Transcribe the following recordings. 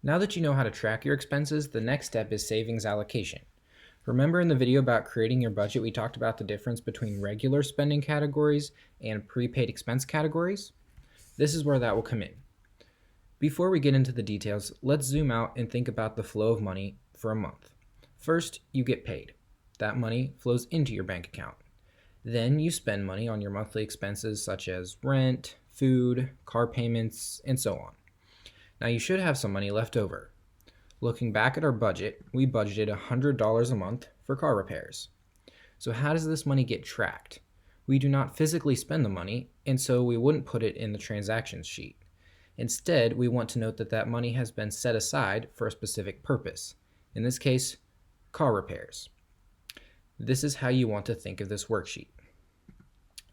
Now that you know how to track your expenses, the next step is savings allocation. Remember in the video about creating your budget, we talked about the difference between regular spending categories and prepaid expense categories? This is where that will come in. Before we get into the details, let's zoom out and think about the flow of money for a month. First, you get paid. That money flows into your bank account. Then you spend money on your monthly expenses such as rent, food, car payments, and so on. Now you should have some money left over. Looking back at our budget, we budgeted $100 a month for car repairs. So how does this money get tracked? We do not physically spend the money, and so we wouldn't put it in the transactions sheet. Instead, we want to note that that money has been set aside for a specific purpose. In this case, car repairs. This is how you want to think of this worksheet.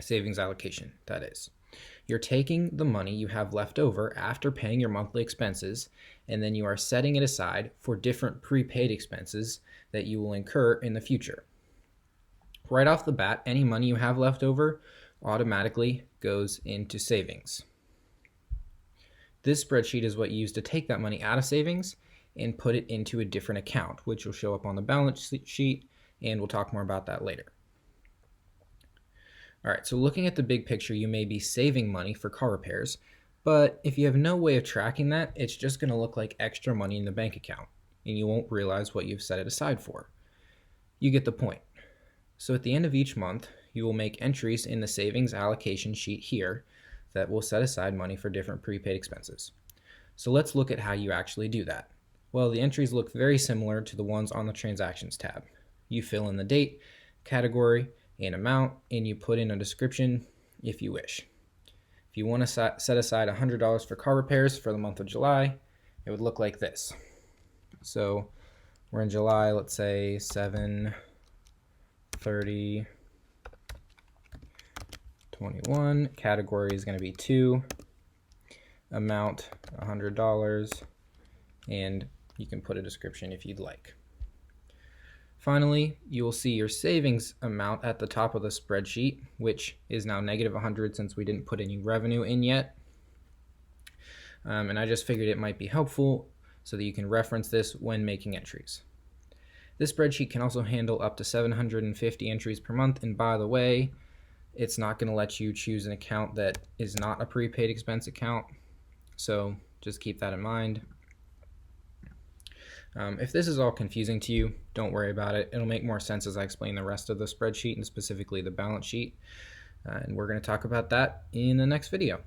Savings allocation, that is. You're taking the money you have left over after paying your monthly expenses, and then you are setting it aside for different prepaid expenses that you will incur in the future. Right off the bat, any money you have left over automatically goes into savings. This spreadsheet is what you use to take that money out of savings and put it into a different account, which will show up on the balance sheet, and we'll talk more about that later. All right, so looking at the big picture, you may be saving money for car repairs, but if you have no way of tracking that, it's just going to look like extra money in the bank account, and you won't realize what you've set it aside for. You get the point. So at the end of each month, you will make entries in the savings allocation sheet here that will set aside money for different prepaid expenses. So let's look at how you actually do that. Well, the entries look very similar to the ones on the Transactions tab. You fill in the date, category, and amount, and you put in a description if you wish. If you want to set aside $100 for car repairs for the month of July, it would look like this. So we're in July, let's say 7/30/21. Category is going to be 2. Amount $100, and you can put a description if you'd like. Finally, you will see your savings amount at the top of the spreadsheet, which is now -100 since we didn't put any revenue in yet. And I just figured it might be helpful so that you can reference this when making entries. This spreadsheet can also handle up to 750 entries per month, and by the way, it's not going to let you choose an account that is not a prepaid expense account, so just keep that in mind. If this is all confusing to you, don't worry about it. It'll make more sense as I explain the rest of the spreadsheet and specifically the balance sheet. And we're going to talk about that in the next video.